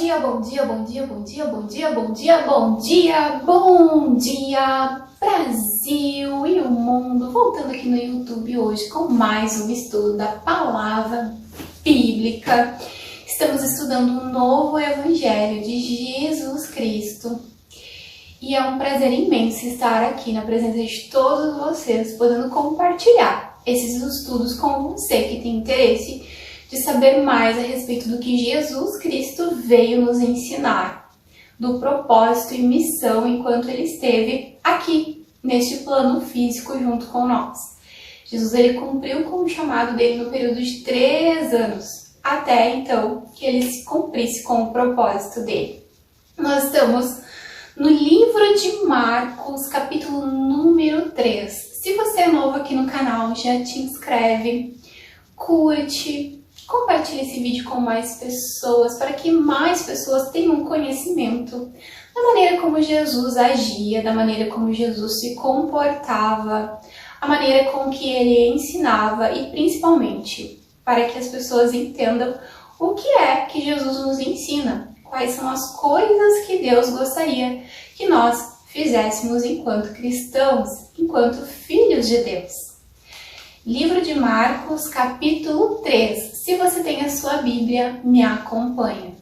dia, bom dia, bom dia, bom dia, bom dia, bom dia, bom dia, bom dia, Brasil e o mundo. Voltando aqui no YouTube hoje com mais um estudo da palavra bíblica. Estamos estudando o novo Evangelho de Jesus Cristo. E é um prazer imenso estar aqui na presença de todos vocês, podendo compartilhar esses estudos com você que tem interesse de saber mais a respeito do que Jesus Cristo veio nos ensinar, do propósito e missão enquanto ele esteve aqui, neste plano físico junto com nós. Jesus ele cumpriu com o chamado dele no período de 3 anos, até então que ele se cumprisse com o propósito dele. Nós estamos no livro de Marcos, capítulo número 3. Se você é novo aqui no canal, já te inscreve, curte, compartilhe esse vídeo com mais pessoas, para que mais pessoas tenham conhecimento da maneira como Jesus agia, da maneira como Jesus se comportava, a maneira com que ele ensinava e principalmente para que as pessoas entendam o que é que Jesus nos ensina, quais são as coisas que Deus gostaria que nós fizéssemos enquanto cristãos, enquanto filhos de Deus. Livro de Marcos, capítulo 3. Se você tem a sua Bíblia, me acompanha.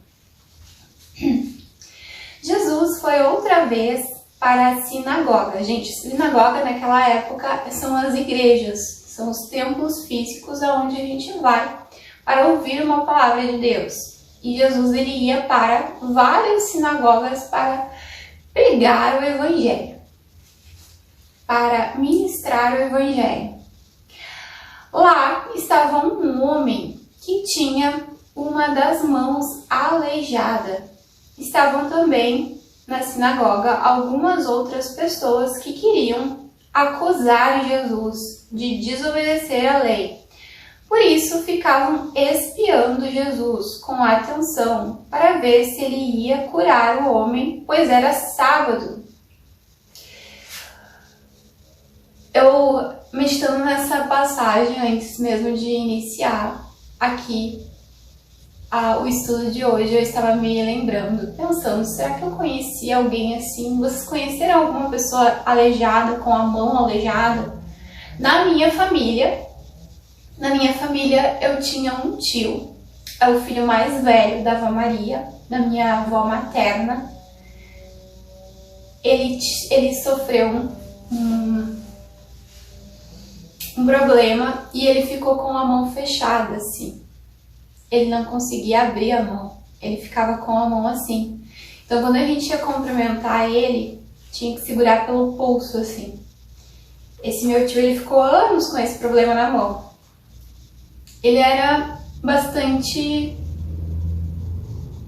Jesus foi outra vez para a sinagoga. Gente, sinagoga naquela época são as igrejas, são os templos físicos aonde a gente vai para ouvir uma palavra de Deus. E Jesus ele ia para várias sinagogas para pregar o Evangelho, para ministrar o Evangelho. Lá estava um homem que tinha uma das mãos aleijada. Estavam também na sinagoga algumas outras pessoas que queriam acusar Jesus de desobedecer à lei. Por isso ficavam espiando Jesus com atenção para ver se ele ia curar o homem, pois era sábado. Eu, meditando nessa passagem antes mesmo de iniciar aqui o estudo de hoje, eu estava me lembrando, pensando, será que eu conheci alguém assim? Vocês conheceram alguma pessoa aleijada, com a mão aleijada? Na minha família eu tinha um tio, é o filho mais velho da avó Maria, da minha avó materna. Ele sofreu um problema e ele ficou com a mão fechada assim. Ele não conseguia abrir a mão, ele ficava com a mão assim. Então quando a gente ia cumprimentar ele, tinha que segurar pelo pulso assim. Esse meu tio ele ficou anos com esse problema na mão. Ele era bastante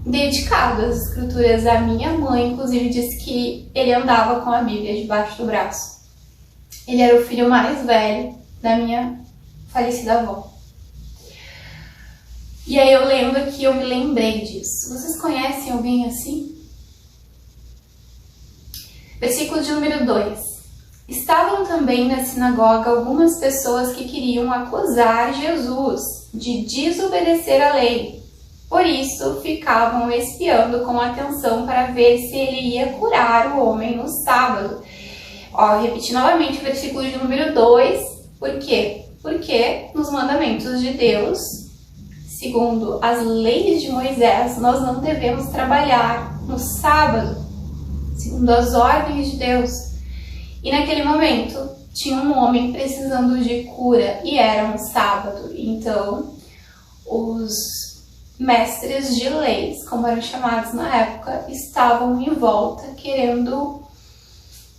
dedicado às escrituras. A minha mãe inclusive disse que ele andava com a Bíblia debaixo do braço. Ele era o filho mais velho da minha falecida avó. E aí eu lembro que eu me lembrei disso. Vocês conhecem alguém assim? Versículo de número 2. Estavam também na sinagoga algumas pessoas que queriam acusar Jesus de desobedecer à lei. Por isso ficavam espiando com atenção para ver se ele ia curar o homem no sábado. Repetir novamente o versículo de número 2. Por quê? Porque nos mandamentos de Deus, segundo as leis de Moisés, nós não devemos trabalhar no sábado, segundo as ordens de Deus. E naquele momento tinha um homem precisando de cura e era um sábado. Então os mestres de leis, como eram chamados na época, estavam em volta querendo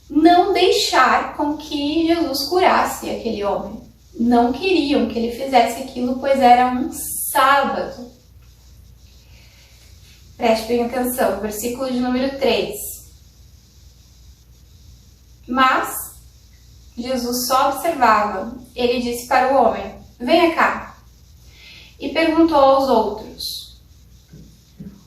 não deixar com que Jesus curasse aquele homem. Não queriam que ele fizesse aquilo, pois era um sábado. Preste bem atenção, versículo de número 3. Mas Jesus só observava. Ele disse para o homem: venha cá. E perguntou aos outros: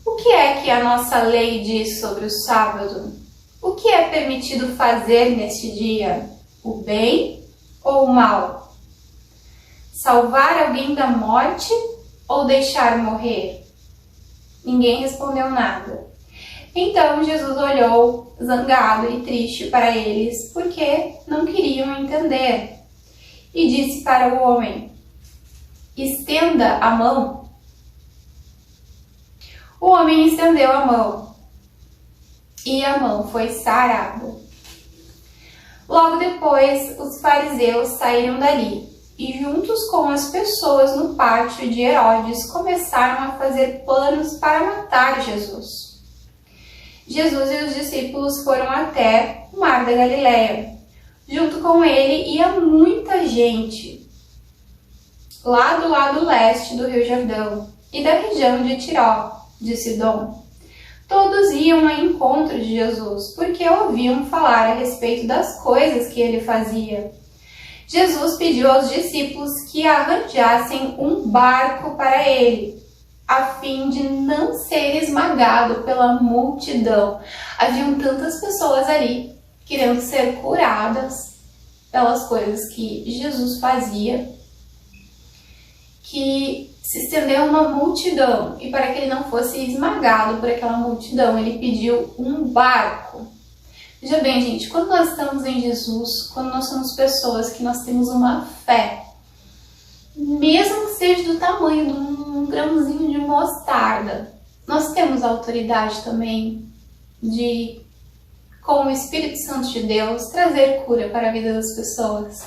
o que é que a nossa lei diz sobre o sábado? O que é permitido fazer neste dia? O bem ou o mal? Salvar alguém da morte ou deixar morrer? Ninguém respondeu nada. Então Jesus olhou zangado e triste para eles, porque não queriam entender, e disse para o homem: estenda a mão. O homem estendeu a mão, e a mão foi sarada. Logo depois, os fariseus saíram dali, e juntos com as pessoas no pátio de Herodes, começaram a fazer planos para matar Jesus. Jesus e os discípulos foram até o mar da Galileia. Junto com ele ia muita gente, lá do lado leste do Rio Jordão e da região de Tiró, de Sidom. Todos iam ao encontro de Jesus, porque ouviam falar a respeito das coisas que ele fazia. Jesus pediu aos discípulos que arranjassem um barco para ele, a fim de não ser esmagado pela multidão. Haviam tantas pessoas ali querendo ser curadas pelas coisas que Jesus fazia, que se estendeu uma multidão, e para que ele não fosse esmagado por aquela multidão, ele pediu um barco. Veja bem, gente, quando nós estamos em Jesus, quando nós somos pessoas que nós temos uma fé, mesmo que seja do tamanho de um grãozinho de mostarda, nós temos a autoridade também de, com o Espírito Santo de Deus, trazer cura para a vida das pessoas.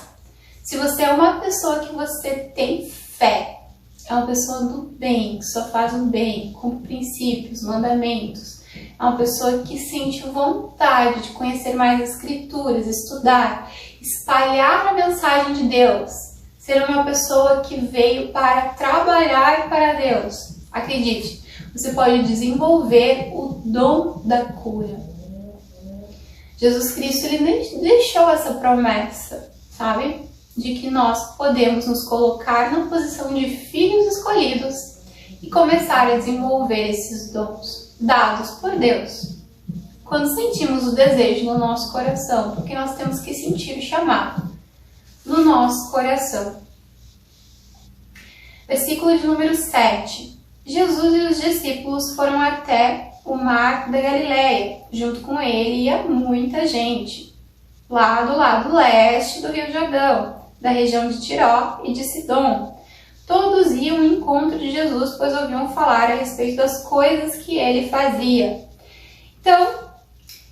Se você é uma pessoa que você tem fé, é uma pessoa do bem, que só faz o bem, cumpre princípios, mandamentos, é uma pessoa que sente vontade de conhecer mais as Escrituras, estudar, espalhar a mensagem de Deus, ser uma pessoa que veio para trabalhar para Deus. Acredite, você pode desenvolver o dom da cura. Jesus Cristo, ele deixou essa promessa, sabe? De que nós podemos nos colocar na posição de filhos escolhidos e começar a desenvolver esses dons dados por Deus. Quando sentimos o desejo no nosso coração, porque nós temos que sentir o chamado no nosso coração. Versículo de número 7. Jesus e os discípulos foram até o mar da Galileia. Junto com ele ia muita gente, lá do lado leste do Rio Jordão, da região de Tiró e de Sidom. Todos iam ao encontro de Jesus, pois ouviam falar a respeito das coisas que ele fazia. Então,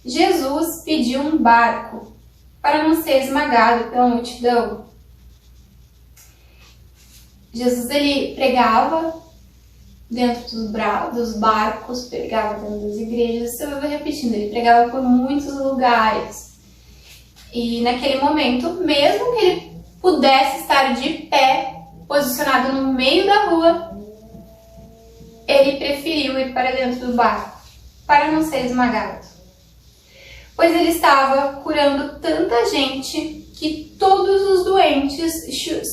Jesus pediu um barco para não ser esmagado pela multidão. Jesus, ele pregava dentro dos barcos, pregava dentro das igrejas. Você vai repetindo, ele pregava por muitos lugares. E naquele momento, mesmo que ele pudesse estar de pé, posicionado no meio da rua, ele preferiu ir para dentro do barco, para não ser esmagado. Pois ele estava curando tanta gente que todos os doentes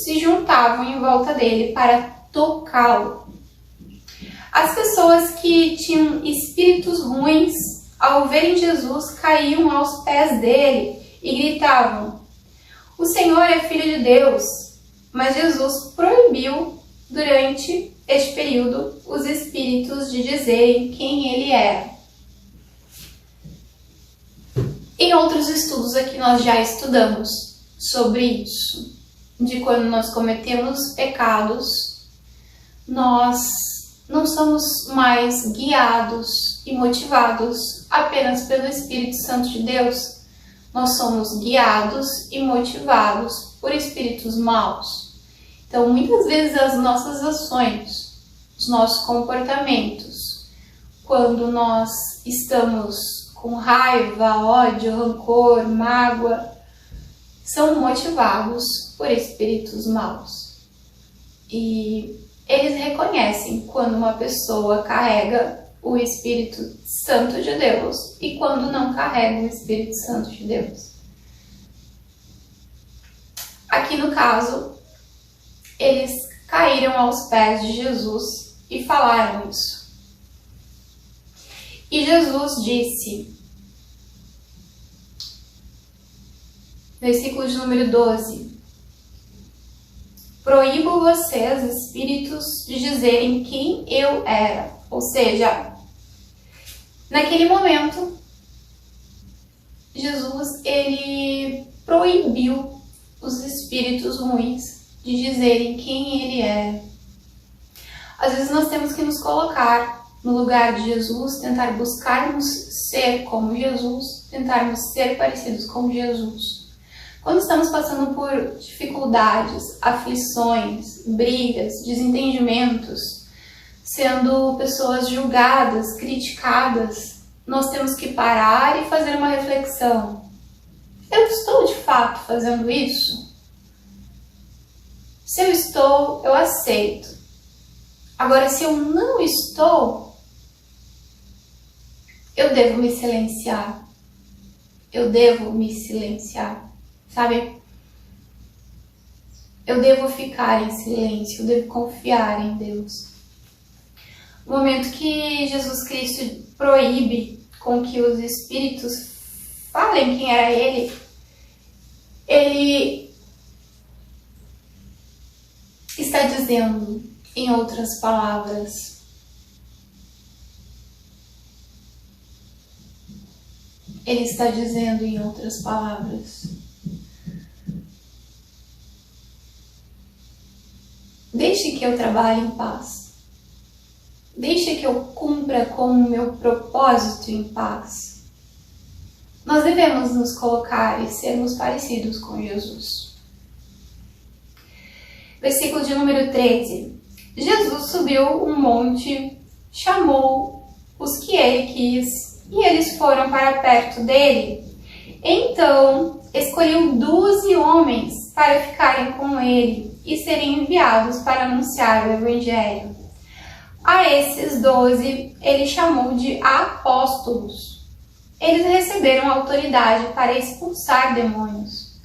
se juntavam em volta dele para tocá-lo. As pessoas que tinham espíritos ruins, ao verem Jesus, caíam aos pés dele e gritavam: "O Senhor é Filho de Deus." Mas Jesus proibiu, durante este período, os espíritos de dizerem quem ele era. Em outros estudos aqui nós já estudamos sobre isso, de quando nós cometemos pecados, nós não somos mais guiados e motivados apenas pelo Espírito Santo de Deus. Nós somos guiados e motivados por espíritos maus. Então, muitas vezes as nossas ações, os nossos comportamentos, quando nós estamos com raiva, ódio, rancor, mágoa, são motivados por espíritos maus. E eles reconhecem quando uma pessoa carrega o Espírito Santo de Deus e quando não carrega o Espírito Santo de Deus. Aqui no caso, eles caíram aos pés de Jesus e falaram isso. E Jesus disse, versículo de número 12: "Proíbo vocês, espíritos, de dizerem quem eu era." Ou seja, Naquele momento, Jesus, ele proibiu os espíritos ruins de dizerem quem ele era. Às vezes nós temos que nos colocar no lugar de Jesus, tentar buscarmos ser como Jesus, tentarmos ser parecidos com Jesus. Quando estamos passando por dificuldades, aflições, brigas, desentendimentos, sendo pessoas julgadas, criticadas, nós temos que parar e fazer uma reflexão. Eu estou de fato fazendo isso? Se eu estou, eu aceito. Agora, se eu não estou, eu devo me silenciar. Eu devo me silenciar, sabe? Eu devo ficar em silêncio, eu devo confiar em Deus. No momento que Jesus Cristo proíbe com que os espíritos falem quem era ele, ele está dizendo, em outras palavras, ele está dizendo em outras palavras, deixe que eu trabalhe em paz. Deixe que eu cumpra com o meu propósito em paz. Nós devemos nos colocar e sermos parecidos com Jesus. Versículo de número 13. Jesus subiu um monte, chamou os que ele quis, e eles foram para perto dele. Então, escolheu 12 homens para ficarem com ele e serem enviados para anunciar o Evangelho. A esses 12, ele chamou de apóstolos. Eles receberam autoridade para expulsar demônios.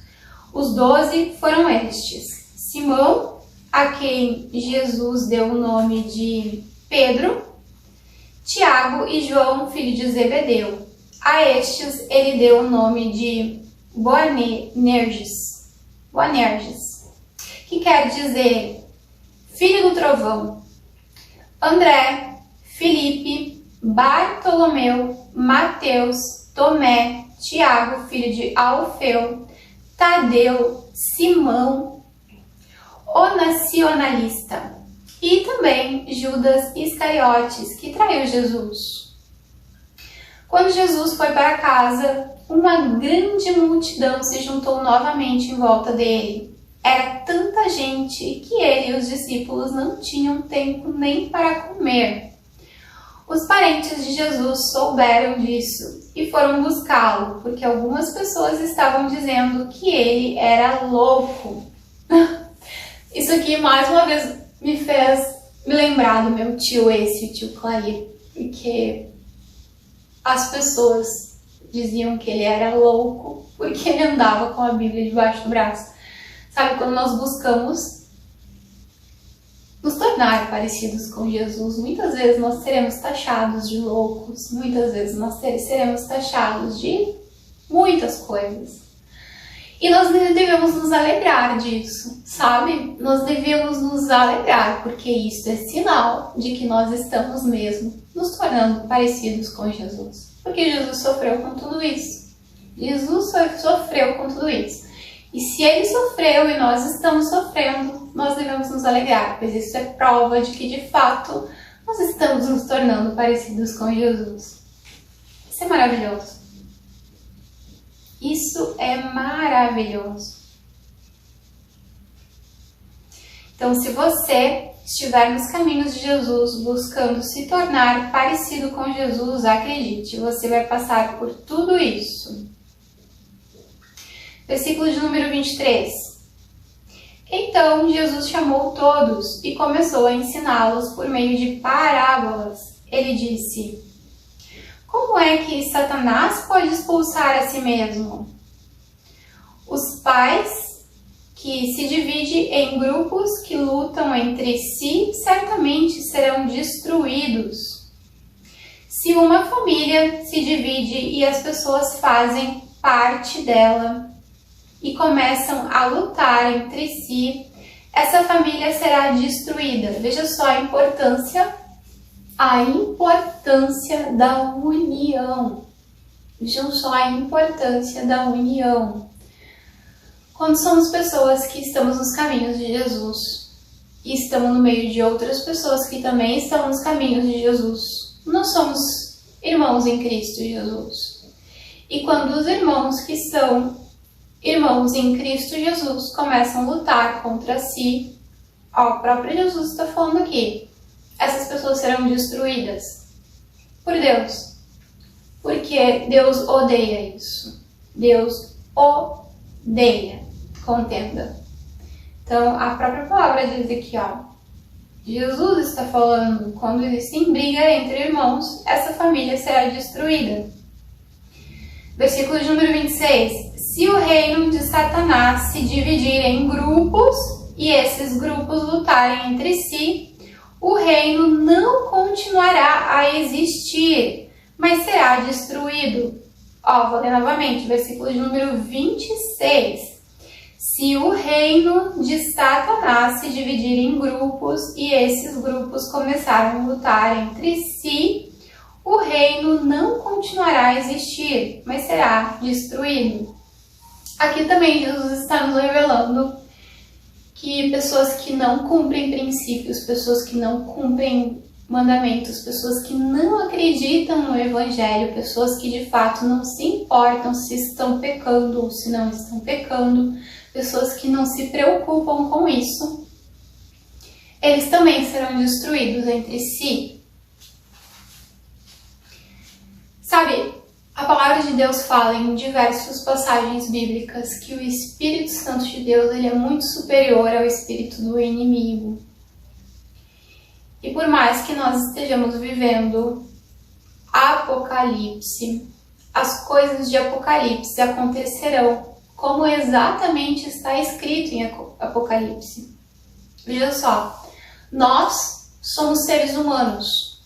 Os 12 foram estes: Simão, a quem Jesus deu o nome de Pedro, Tiago e João, filho de Zebedeu. A estes ele deu o nome de Boanerges, que quer dizer filho do trovão. André, Filipe, Bartolomeu, Mateus, Tomé, Tiago, filho de Alfeu, Tadeu, Simão, o nacionalista, e também Judas Iscariotes, que traiu Jesus. Quando Jesus foi para casa, uma grande multidão se juntou novamente em volta dele. Era tanta gente que ele e os discípulos não tinham tempo nem para comer. Os parentes de Jesus souberam disso e foram buscá-lo, porque algumas pessoas estavam dizendo que ele era louco. Isso aqui mais uma vez me fez me lembrar do meu tio, o tio Clair, porque as pessoas diziam que ele era louco porque ele andava com a Bíblia debaixo do braço. Sabe, quando nós buscamos nos tornar parecidos com Jesus, muitas vezes nós seremos taxados de loucos, muitas vezes nós seremos taxados de muitas coisas. E nós devemos nos alegrar disso, sabe? Nós devemos nos alegrar, porque isso é sinal de que nós estamos mesmo nos tornando parecidos com Jesus. Porque Jesus sofreu com tudo isso. Jesus sofreu com tudo isso. E se ele sofreu e nós estamos sofrendo, nós devemos nos alegrar, pois isso é prova de que, de fato, nós estamos nos tornando parecidos com Jesus. Isso é maravilhoso. Isso é maravilhoso. Então, se você estiver nos caminhos de Jesus, buscando se tornar parecido com Jesus, acredite, você vai passar por tudo isso. Versículo de número 23. Então Jesus chamou todos e começou a ensiná-los por meio de parábolas. Ele disse: como é que Satanás pode expulsar a si mesmo? Os pais que se dividem em grupos que lutam entre si certamente serão destruídos. Se uma família se divide e as pessoas fazem parte dela e começam a lutar entre si, essa família será destruída. Veja só a importância a importância da união. Vejam só a importância da união. Quando somos pessoas que estamos nos caminhos de Jesus e estamos no meio de outras pessoas que também estão nos caminhos de Jesus, nós somos irmãos em Cristo Jesus. E quando os irmãos que são irmãos em Cristo Jesus começam a lutar contra si, o próprio Jesus está falando aqui, essas pessoas serão destruídas por Deus. Porque Deus odeia isso. Deus odeia contenda. Então, a própria palavra diz aqui, Jesus está falando, quando existe briga entre irmãos, essa família será destruída. Versículo de número 26. Se o reino de Satanás se dividir em grupos, e esses grupos lutarem entre si, o reino não continuará a existir, mas será destruído. Vou ler novamente, versículo de número 26. Se o reino de Satanás se dividir em grupos e esses grupos começarem a lutar entre si, o reino não continuará a existir, mas será destruído. Aqui também Jesus está nos revelando que pessoas que não cumprem princípios, pessoas que não cumprem mandamentos, pessoas que não acreditam no Evangelho, pessoas que de fato não se importam se estão pecando ou se não estão pecando, pessoas que não se preocupam com isso, eles também serão destruídos entre si. Sabe, a palavra de Deus fala em diversas passagens bíblicas que o Espírito Santo de Deus ele é muito superior ao espírito do inimigo. E por mais que nós estejamos vivendo Apocalipse, as coisas de Apocalipse acontecerão como exatamente está escrito em Apocalipse. Veja só, nós somos seres humanos.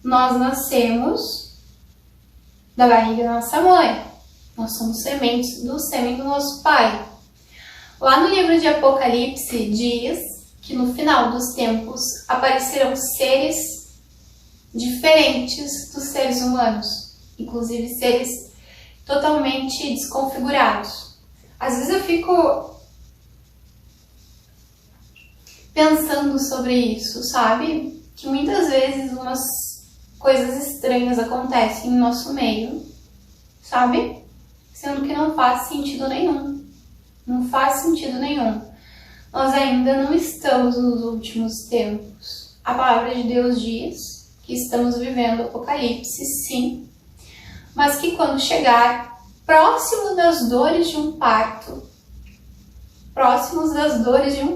Nós nascemos da barriga da nossa mãe. Nós somos sementes do sêmen do nosso pai. Lá no livro de Apocalipse diz que no final dos tempos aparecerão seres diferentes dos seres humanos, inclusive seres totalmente desconfigurados. Às vezes eu fico pensando sobre isso, sabe? Que muitas vezes umas coisas estranhas acontecem em nosso meio, sabe? Sendo que não faz sentido nenhum. Não faz sentido nenhum. Nós ainda não estamos nos últimos tempos. A palavra de Deus diz que estamos vivendo o Apocalipse, sim, mas que quando chegar próximo das dores de um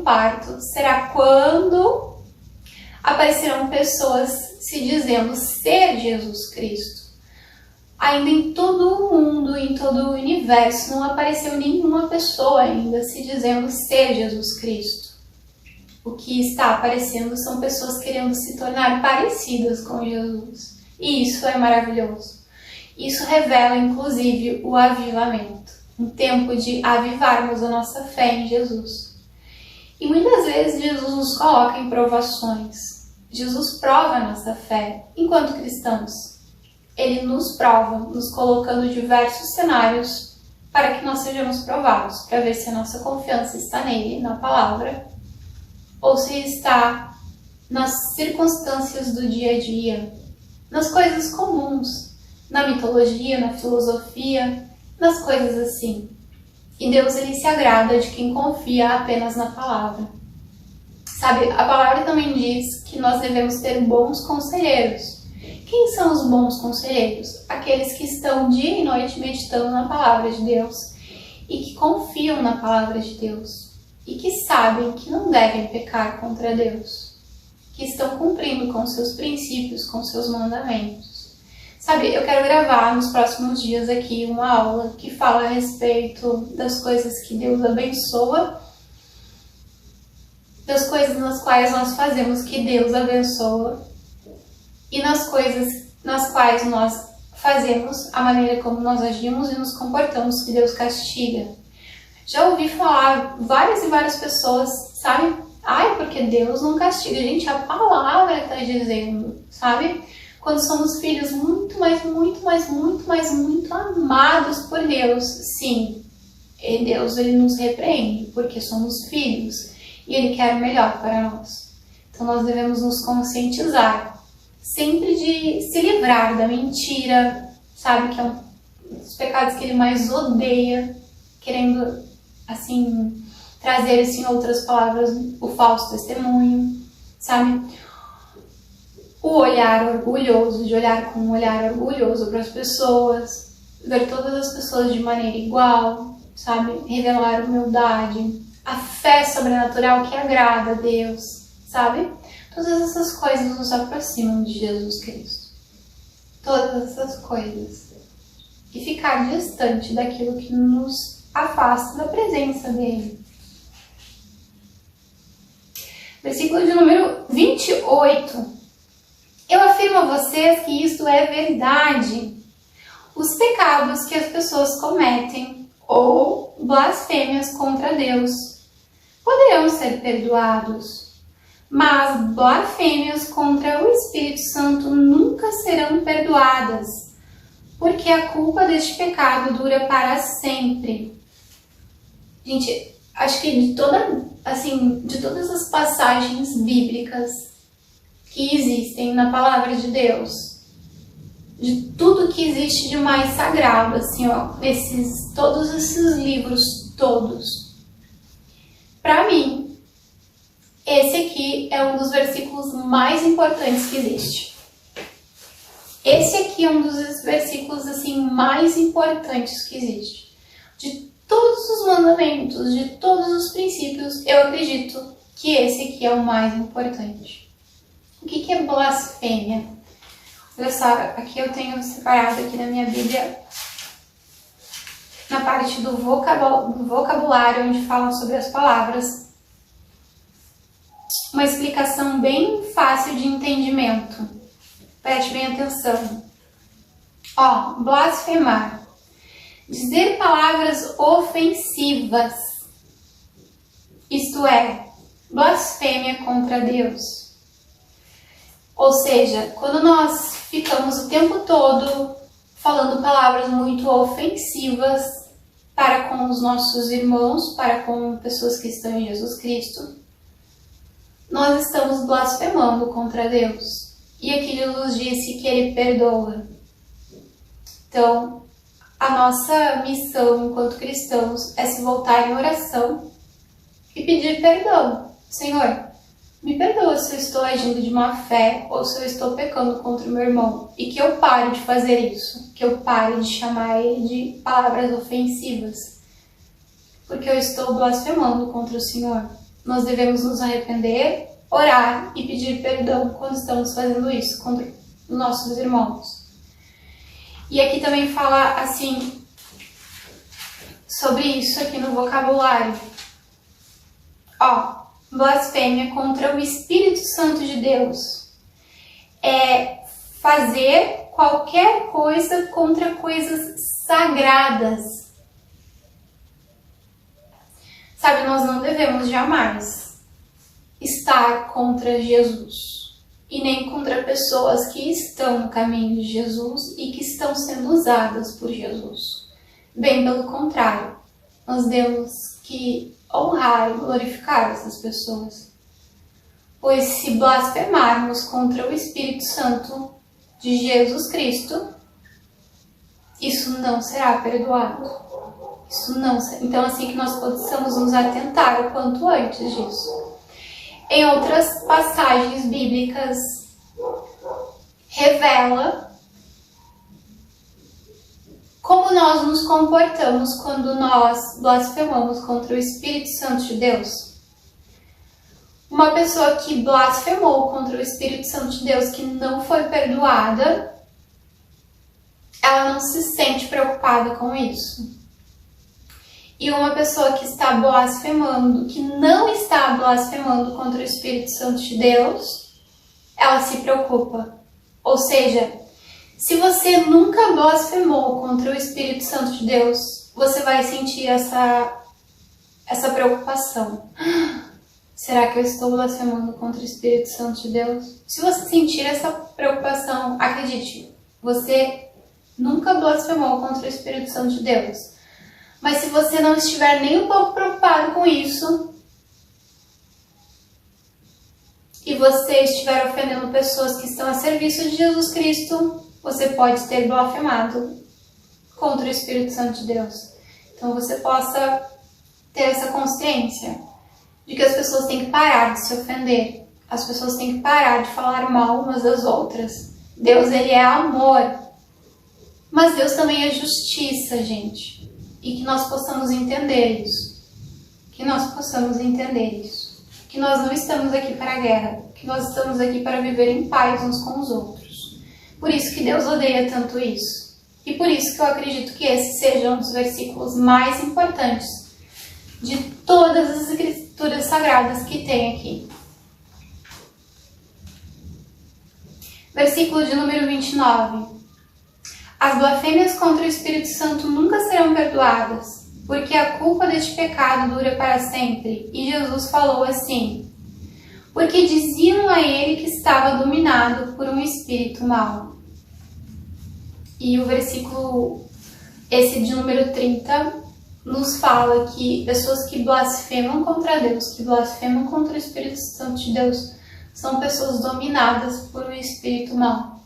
parto, será quando aparecerão pessoas se dizendo ser Jesus Cristo. Ainda em todo o mundo, em todo o universo, não apareceu nenhuma pessoa ainda se dizendo ser Jesus Cristo. O que está aparecendo são pessoas querendo se tornar parecidas com Jesus. E isso é maravilhoso. Isso revela, inclusive, o avivamento. Um tempo de avivarmos a nossa fé em Jesus. E muitas vezes Jesus nos coloca em provações. Jesus prova a nossa fé enquanto cristãos. Ele nos prova, nos colocando diversos cenários para que nós sejamos provados, para ver se a nossa confiança está nele, na palavra, ou se está nas circunstâncias do dia a dia, nas coisas comuns, na mitologia, na filosofia, nas coisas assim. E Deus ele se agrada de quem confia apenas na palavra. Sabe, a palavra também diz que nós devemos ter bons conselheiros. Quem são os bons conselheiros? Aqueles que estão dia e noite meditando na palavra de Deus e que confiam na palavra de Deus e que sabem que não devem pecar contra Deus, que estão cumprindo com seus princípios, com seus mandamentos. Sabe, eu quero gravar nos próximos dias aqui uma aula que fala a respeito das coisas que Deus abençoa, das coisas nas quais nós fazemos que Deus abençoa e nas coisas nas quais nós fazemos, a maneira como nós agimos e nos comportamos que Deus castiga. Já ouvi falar várias e várias pessoas, sabe? Ai, porque Deus não castiga. Gente, a palavra está dizendo, sabe? Quando somos filhos muito amados por Deus, sim, e Deus ele nos repreende, porque somos filhos e Ele quer o melhor para nós. Então nós devemos nos conscientizar sempre de se livrar da mentira, sabe? Que é um dos pecados que Ele mais odeia, querendo, assim, trazer, assim, em outras palavras, o falso testemunho, sabe? O olhar orgulhoso, de olhar com um olhar orgulhoso para as pessoas, ver todas as pessoas de maneira igual, sabe? Revelar humildade, a fé sobrenatural que agrada a Deus, sabe? Todas essas coisas nos aproximam de Jesus Cristo. Todas essas coisas. E ficar distante daquilo que nos afasta da presença dele. Versículo de número 28. Eu afirmo a vocês que isto é verdade. Os pecados que as pessoas cometem ou blasfêmias contra Deus poderão ser perdoados, mas blasfêmias contra o Espírito Santo nunca serão perdoadas, porque a culpa deste pecado dura para sempre. Gente, acho que de todas as passagens bíblicas que existem na palavra de Deus, de tudo que existe de mais sagrado, assim, ó, todos esses livros todos, para mim, esse aqui é um dos versículos mais importantes que existe. Esse aqui é um dos versículos, assim, mais importantes que existe. De todos os mandamentos, de todos os princípios, eu acredito que esse aqui é o mais importante. O que é blasfêmia? Olha só, aqui eu tenho separado aqui na minha Bíblia, na parte do vocabulário, onde falam sobre as palavras, uma explicação bem fácil de entendimento. Preste bem atenção. Ó, blasfemar. Dizer palavras ofensivas. Isto é, blasfêmia contra Deus. Ou seja, quando nós ficamos o tempo todo falando palavras muito ofensivas para com os nossos irmãos, para com pessoas que estão em Jesus Cristo, nós estamos blasfemando contra Deus. E aqui Jesus disse que Ele perdoa. Então, a nossa missão enquanto cristãos é se voltar em oração e pedir perdão. Senhor, me perdoa se eu estou agindo de má fé ou se eu estou pecando contra o meu irmão. E que eu pare de fazer isso. Que eu pare de chamar ele de palavras ofensivas. Porque eu estou blasfemando contra o Senhor. Nós devemos nos arrepender, orar e pedir perdão quando estamos fazendo isso contra os nossos irmãos. E aqui também fala assim sobre isso aqui no vocabulário. Ó, blasfêmia contra o Espírito Santo de Deus é fazer qualquer coisa contra coisas sagradas. Sabe, nós não devemos jamais estar contra Jesus e nem contra pessoas que estão no caminho de Jesus e que estão sendo usadas por Jesus. Bem pelo contrário, nós temos que honrar e glorificar essas pessoas. Pois se blasfemarmos contra o Espírito Santo de Jesus Cristo, isso não será perdoado. Isso não será. Então, assim que nós possamos nos atentar o quanto antes disso. Em outras passagens bíblicas, revela como nós nos comportamos quando nós blasfemamos contra o Espírito Santo de Deus. Uma pessoa que blasfemou contra o Espírito Santo de Deus, que não foi perdoada, ela não se sente preocupada com isso. E uma pessoa que está blasfemando, que não está blasfemando contra o Espírito Santo de Deus, ela se preocupa. Ou seja, se você nunca blasfemou contra o Espírito Santo de Deus, você vai sentir essa preocupação. Será que eu estou blasfemando contra o Espírito Santo de Deus? Se você sentir essa preocupação, acredite, você nunca blasfemou contra o Espírito Santo de Deus. Mas se você não estiver nem um pouco preocupado com isso, e você estiver ofendendo pessoas que estão a serviço de Jesus Cristo, você pode ter blasfemado contra o Espírito Santo de Deus. Então você possa ter essa consciência de que as pessoas têm que parar de se ofender. As pessoas têm que parar de falar mal umas das outras. Deus, ele é amor. Mas Deus também é justiça, gente. E que nós possamos entender isso. Que nós possamos entender isso. Que nós não estamos aqui para a guerra. Que nós estamos aqui para viver em paz uns com os outros. Por isso que Deus odeia tanto isso. E por isso que eu acredito que esse seja um dos versículos mais importantes de todas as escrituras sagradas que tem aqui. Versículo de número 29. As blasfêmias contra o Espírito Santo nunca serão perdoadas, porque a culpa deste pecado dura para sempre. E Jesus falou assim: porque diziam a ele que estava dominado por um espírito mau. E o versículo, esse de número 30, nos fala que pessoas que blasfemam contra Deus, que blasfemam contra o Espírito Santo de Deus, são pessoas dominadas por um espírito mau.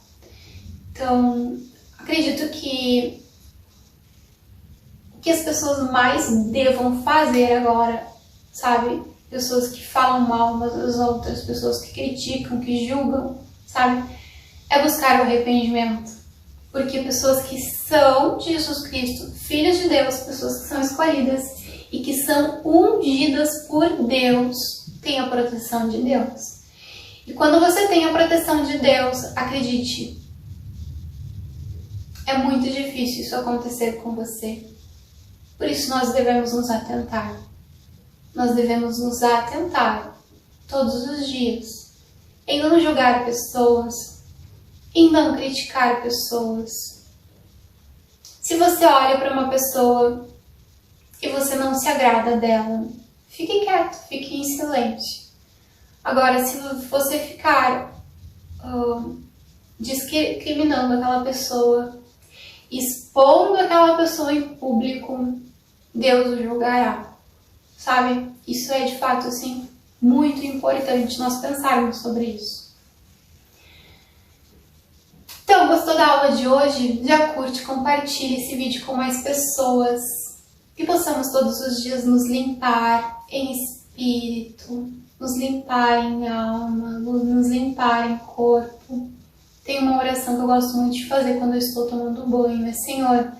Então, acredito que o que as pessoas mais devam fazer agora, sabe? Pessoas que falam mal umas das outras, pessoas que criticam, que julgam, sabe? É buscar o arrependimento. Porque pessoas que são de Jesus Cristo, filhos de Deus, pessoas que são escolhidas e que são ungidas por Deus, têm a proteção de Deus. E quando você tem a proteção de Deus, acredite, é muito difícil isso acontecer com você. Por isso nós devemos nos atentar. Nós devemos nos atentar todos os dias em não julgar pessoas, em não criticar pessoas. Se você olha para uma pessoa e você não se agrada dela, fique quieto, fique em silêncio. Agora, se você ficar discriminando aquela pessoa, expondo aquela pessoa em público, Deus o julgará. Sabe? Isso é de fato assim muito importante nós pensarmos sobre isso. Então, gostou da aula de hoje? Já curte, compartilhe esse vídeo com mais pessoas. Que possamos todos os dias nos limpar em espírito, nos limpar em alma, nos limpar em corpo. Tem uma oração que eu gosto muito de fazer quando eu estou tomando banho. É: Senhor,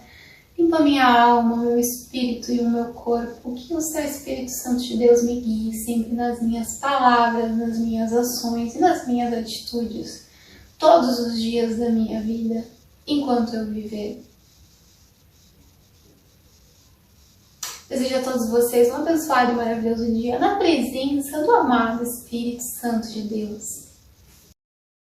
limpa minha alma, meu espírito e o meu corpo. Que o Seu Espírito Santo de Deus me guie sempre nas minhas palavras, nas minhas ações e nas minhas atitudes. Todos os dias da minha vida, enquanto eu viver. Desejo a todos vocês um abençoado e maravilhoso dia na presença do amado Espírito Santo de Deus.